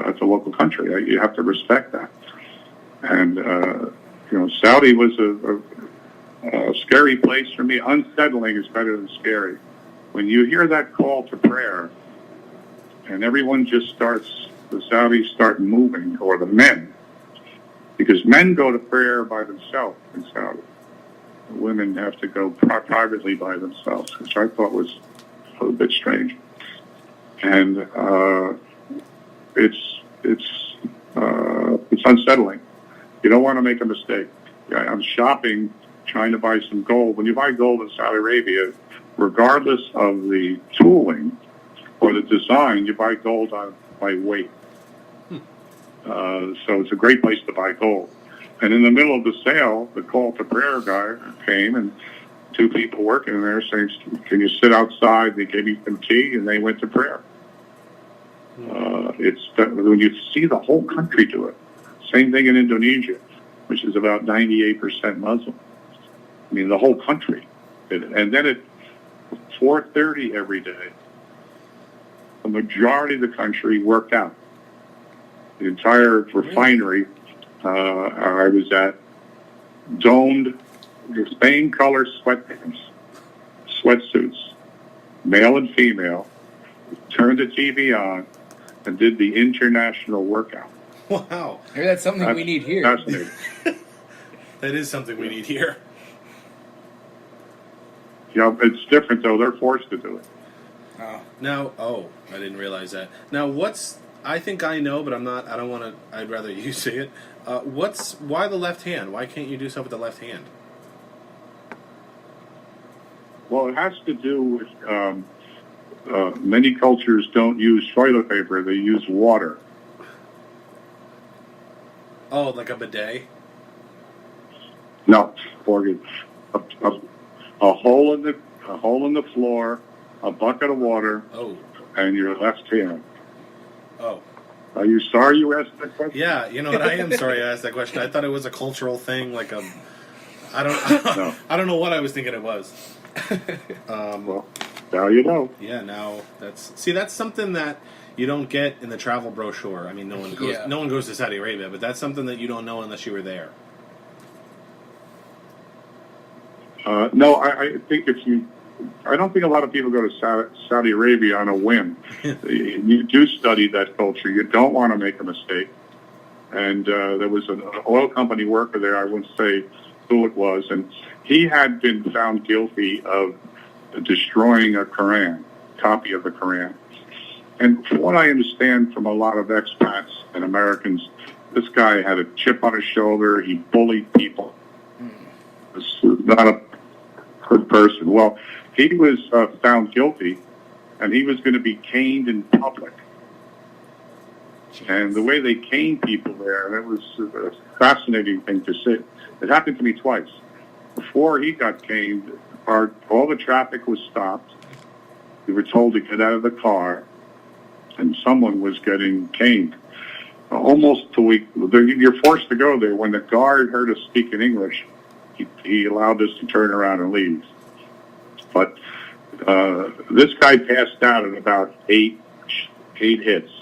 it's a local country. You have to respect that. And Saudi was a scary place for me. Unsettling is better than scary. When you hear that call to prayer, and everyone just starts, the Saudis start moving, or the men, because men go to prayer by themselves in Saudi. Women have to go privately by themselves, which I thought was a little bit strange. And it's unsettling. You don't want to make a mistake. I'm shopping, trying to buy some gold. When you buy gold in Saudi Arabia, regardless of the tooling or the design, you buy gold by weight. So it's a great place to buy gold. And in the middle of the sale, the call to prayer guy came, and two people working there saying, "Can you sit outside?" They gave me some tea, and they went to prayer. When you see the whole country do it. Same thing in Indonesia, which is about 98% Muslim. I mean, the whole country did it. And then at 4:30 every day, the majority of the country worked out. The entire refinery I was at donned the same color sweatsuits, male and female, turned the TV on, and did the international workout. Wow. Maybe that's something we need here. Fascinating. That is something we need here. It's different, though. They're forced to do it. I didn't realize that. Now, I think I know, but I'm not, I don't want to, I'd rather you say it. Why the left hand? Why can't you do stuff with the left hand? Well, it has to do with many cultures don't use toilet paper. They use water. Oh, like a bidet? No, a hole in the floor, a bucket of water, and your left hand. Oh. Are you sorry you asked that question? Yeah, you know what? I am sorry I asked that question. I thought it was a cultural thing, like I don't know what I was thinking it was. Well, now you know. Yeah, now that's something that you don't get in the travel brochure. I mean, no one goes to Saudi Arabia, but that's something that you don't know unless you were there. No, I think I don't think a lot of people go to Saudi Arabia on a whim. You do study that culture. You don't want to make a mistake. And there was an oil company worker there. I won't say who it was, and he had been found guilty of destroying a copy of the Quran. And from what I understand from a lot of expats and Americans, this guy had a chip on his shoulder. He bullied people. This was not a good person. Well, he was found guilty, and he was going to be caned in public. And the way they caned people there, it was a fascinating thing to see. It happened to me twice. Before he got caned, all the traffic was stopped. We were told to get out of the car, and someone was getting caned. You're forced to go there. When the guard heard us speak in English, he allowed us to turn around and leave. But this guy passed out at about eight hits.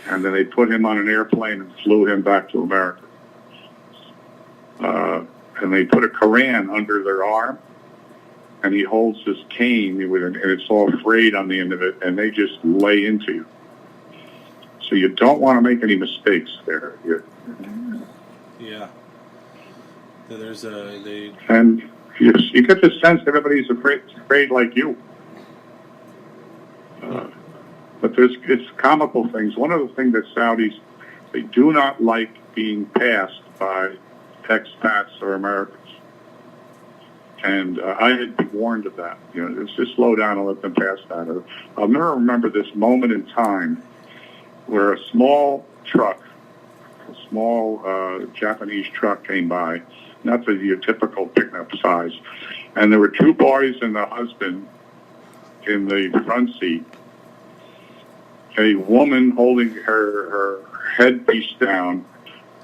And then they put him on an airplane and flew him back to America. And they put a Quran under their arm, and he holds this cane, and it's all frayed on the end of it, and they just lay into you. So you don't want to make any mistakes there. Yeah. And you get the sense that everybody's afraid like you. But it's comical things. One of the things that Saudis, they do not like being passed by expats or Americans. And I had been warned of that. Just slow down and let them pass that. I'll never remember this moment in time where a small Japanese truck came by, not your typical pickup size. And there were two boys and the husband in the front seat. A woman holding her headpiece down,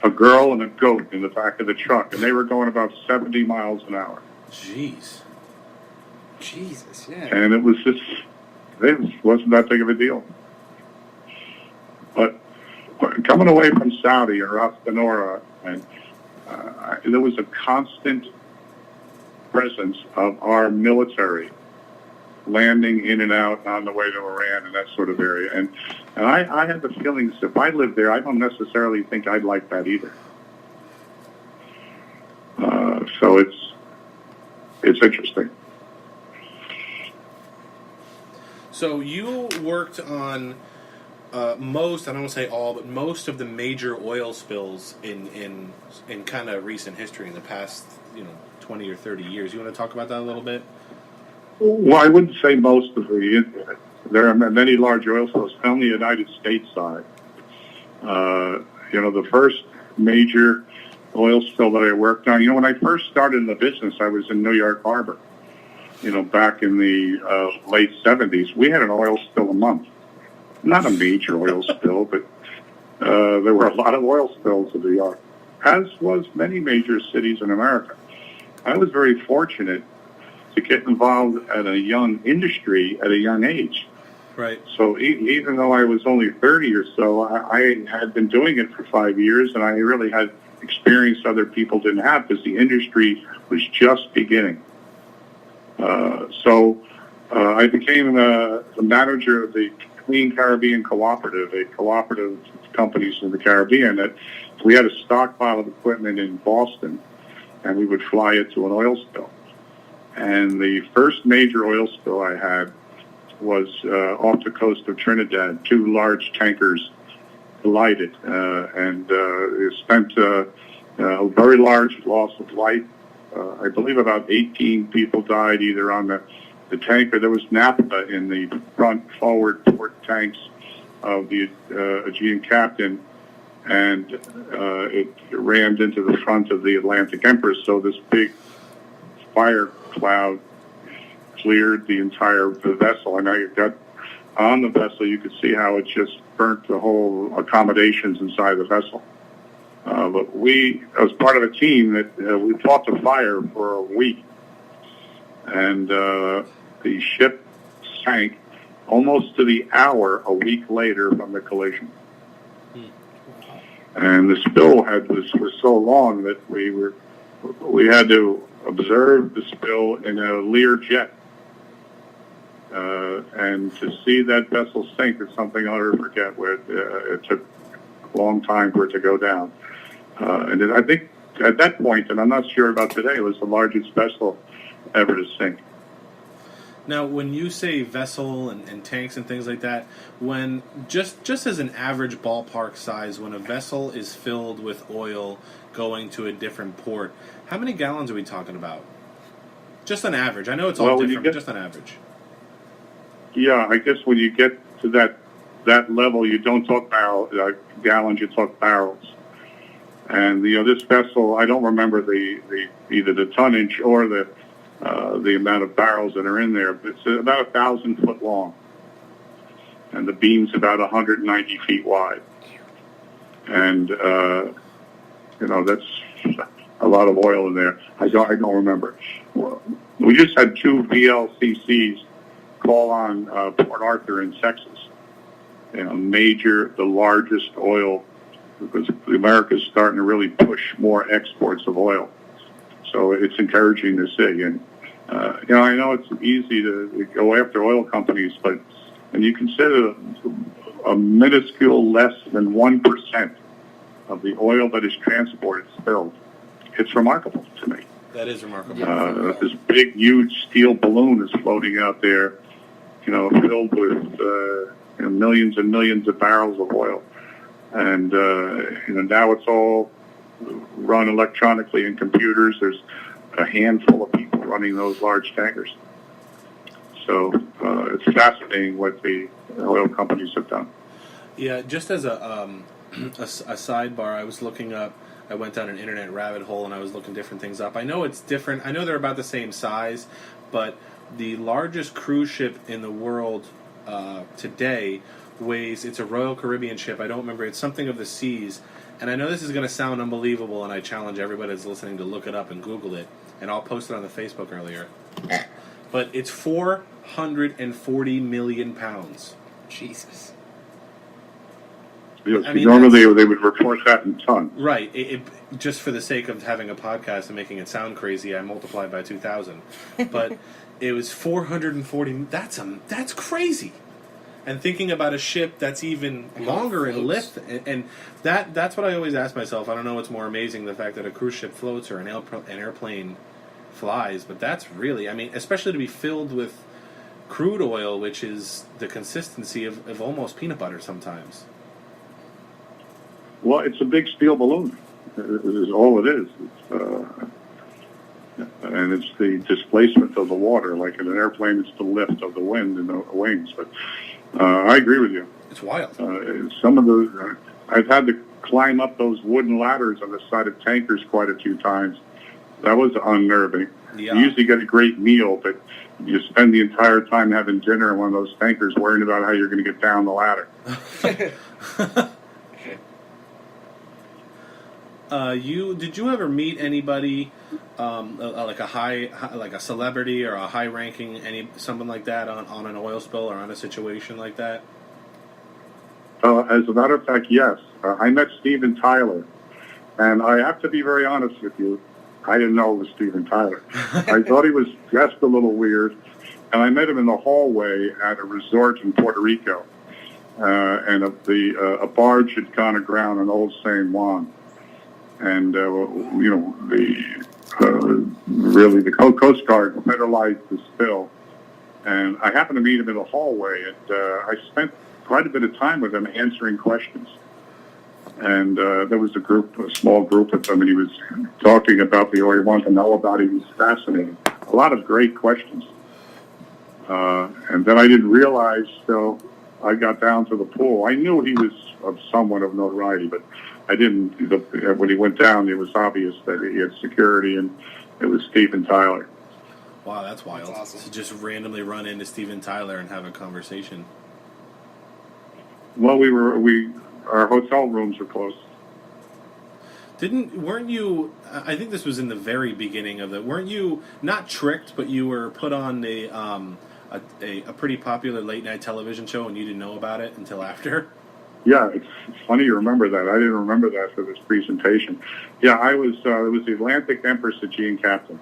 a girl and a goat in the back of the truck, and they were going about 70 miles an hour. Jeez. Jesus, yeah. And it wasn't that big of a deal. But coming away from Saudi or Ras Tanura, and there was a constant presence of our military landing in and out on the way to Iran and that sort of area. And I had the feelings, if I lived there, I don't necessarily think I'd like that either. So it's interesting. So you worked on most, I don't want to say all, but most of the major oil spills in kind of recent history in the past, 20 or 30 years. You want to talk about that a little bit? Well, I wouldn't say most of the. There are many large oil spills on the United States side. The first major oil spill that I worked on, when I first started in the business, I was in New York Harbor. Back in the late 70s, we had an oil spill a month. Not a major oil spill, but there were a lot of oil spills in New York, as was many major cities in America. I was very fortunate to get involved at a young industry at a young age. Right. So even though I was only 30 or so, I had been doing it for 5 years, and I really had experience other people didn't have because the industry was just beginning. So I became the manager of the Clean Caribbean Cooperative, a cooperative of companies in the Caribbean. That we had a stockpile of equipment in Boston, and we would fly it to an oil spill. And the first major oil spill I had was off the coast of Trinidad. 2 large tankers collided, and it spent a very large loss of life. I believe about 18 people died either on the tanker. There was naphtha in the forward port tanks of the Aegean Captain, and it rammed into the front of the Atlantic Empress. So this big fire cloud cleared the entire vessel. And I got on the vessel, you could see how it just burnt the whole accommodations inside the vessel. But we, as part of a team, that we fought the fire for a week, and the ship sank almost to the hour a week later from the collision. And the spill was so long that we had to observe the spill in a Lear jet. And to see that vessel sink is something I'll never forget. Where it took a long time for it to go down. And I think at that point, and I'm not sure about today, it was the largest vessel ever to sink. Now, when you say vessel and tanks and things like that, when just as an average ballpark size, when a vessel is filled with oil going to a different port, how many gallons are we talking about? Just on average. I know it's all different, but just on average. Yeah, I guess when you get to that level, you don't talk gallons, you talk barrels. And this vessel, I don't remember either the tonnage or the amount of barrels that are in there, but it's about 1,000 foot long, and the beam's about 190 feet wide. And that's a lot of oil in there. I don't remember. We just had 2 VLCCs call on Port Arthur in Texas. The largest oil, because America's starting to really push more exports of oil. So it's encouraging to see. And, I know it's easy to go after oil companies, but when you consider a minuscule less than 1% of the oil that is transported spilled, it's remarkable to me. That is remarkable. This big, huge steel balloon is floating out there, filled with millions and millions of barrels of oil. And, now it's all run electronically in computers. There's a handful of people running those large tankers. So it's fascinating what the oil companies have done. Yeah, just as a sidebar, I was looking up, I went down an internet rabbit hole and I was looking different things up. I know it's different. I know they're about the same size, but the largest cruise ship in the world today it's a Royal Caribbean ship. I don't remember. It's something of the seas. And I know this is going to sound unbelievable, and I challenge everybody that's listening to look it up and Google it. And I'll post it on the Facebook earlier. But it's 440 million pounds. Jesus. Because I mean, normally they would report that in tons. right. Just for the sake of having a podcast and making it sound crazy, I multiplied by 2,000. But it was 440. That's crazy. And thinking about a ship that's even longer in lift, and that's what I always ask myself. I don't know what's more amazing, the fact that a cruise ship floats or an airplane flies, but that's really, I mean, especially to be filled with crude oil, which is the consistency of almost peanut butter sometimes. Well, it's a big steel balloon. Is all it is. And it's the displacement of the water. Like in an airplane, it's the lift of the wind in the wings. But I agree with you. It's wild. Some of the I've had to climb up those wooden ladders on the side of tankers quite a few times. That was unnerving. Yeah. You usually get a great meal, but you spend the entire time having dinner in one of those tankers worrying about how you're going to get down the ladder. Did you ever meet anybody like a celebrity or a high-ranking someone like that on an oil spill or on a situation like that? As a matter of fact, yes. I met Steven Tyler, and I have to be very honest with you. I didn't know it was Steven Tyler. I thought he was dressed a little weird, and I met him in the hallway at a resort in Puerto Rico, and a barge had gone aground on Old San Juan. And, the Coast Guard federalized the spill. And I happened to meet him in the hallway, and I spent quite a bit of time with him answering questions. And there was a small group of them, and he was talking about the oil he wanted to know about. He was fascinating. A lot of great questions. And then I didn't realize, so I got down to the pool. I knew he was of somewhat of notoriety, but I didn't. When he went down, it was obvious that he had security, and it was Steven Tyler. Wow, that's wild. That's awesome. To just randomly run into Steven Tyler and have a conversation. Well, our hotel rooms were close. Weren't you, I think this was in the very beginning of it, weren't you not tricked, but you were put on a pretty popular late night television show and you didn't know about it until after? Yeah, it's funny you remember that. I didn't remember that for this presentation. Yeah, it was the Atlantic Empress Aegean Captain,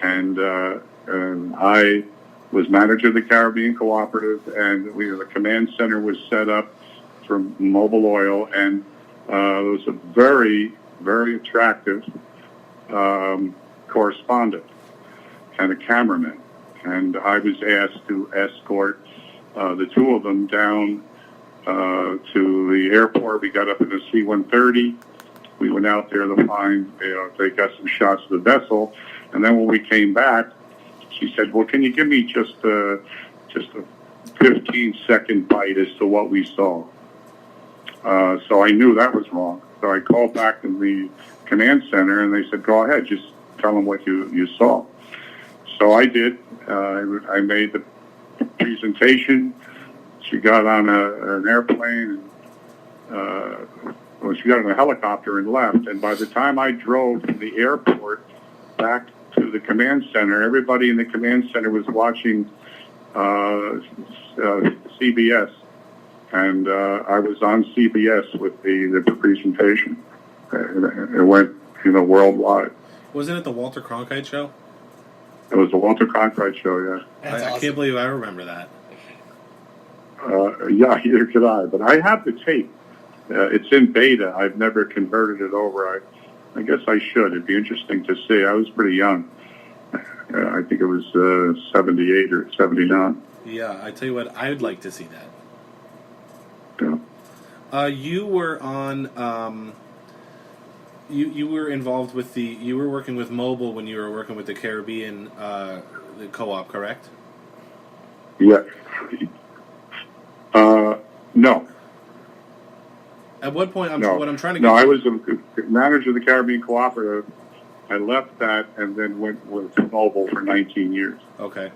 and I was manager of the Caribbean Cooperative, and the command center was set up for Mobil Oil, and there was a very, very attractive correspondent and a cameraman, and I was asked to escort the two of them down to the airport. We got up in the C-130. We went out there to find, they got some shots of the vessel. And then when we came back, she said, well, can you give me just a 15-second bite as to what we saw? So I knew that was wrong. So I called back to the command center, and they said, go ahead, just tell them what you saw. So I did. I made the presentation. She got on an airplane, she got on a helicopter and left. And by the time I drove from the airport back to the command center, everybody in the command center was watching CBS. And I was on CBS with the presentation. It went, worldwide. Wasn't it the Walter Cronkite show? It was the Walter Cronkite show, yeah. I can't believe I remember that. Yeah, either could I. But I have the tape. It's in beta. I've never converted it over. I guess I should. It'd be interesting to see. I was pretty young. I think it was 78 or 79. Yeah, I tell you what, I'd like to see that. Yeah. You were on. You were involved with you were working with Mobil when you were working with the Caribbean the co-op, correct? Yeah. No. At what point? What I'm trying to get. No, I was a manager of the Caribbean Cooperative. I left that and then went with Mobil for 19 years. Okay.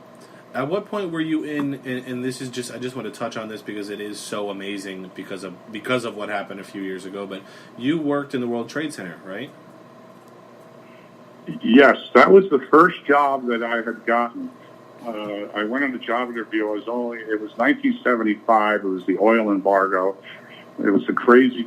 At what point were you in? And this is I just want to touch on this because it is so amazing because of what happened a few years ago. But you worked in the World Trade Center, right? Yes, that was the first job that I had gotten. I went on a job interview. It was 1975. It was the oil embargo. It was a crazy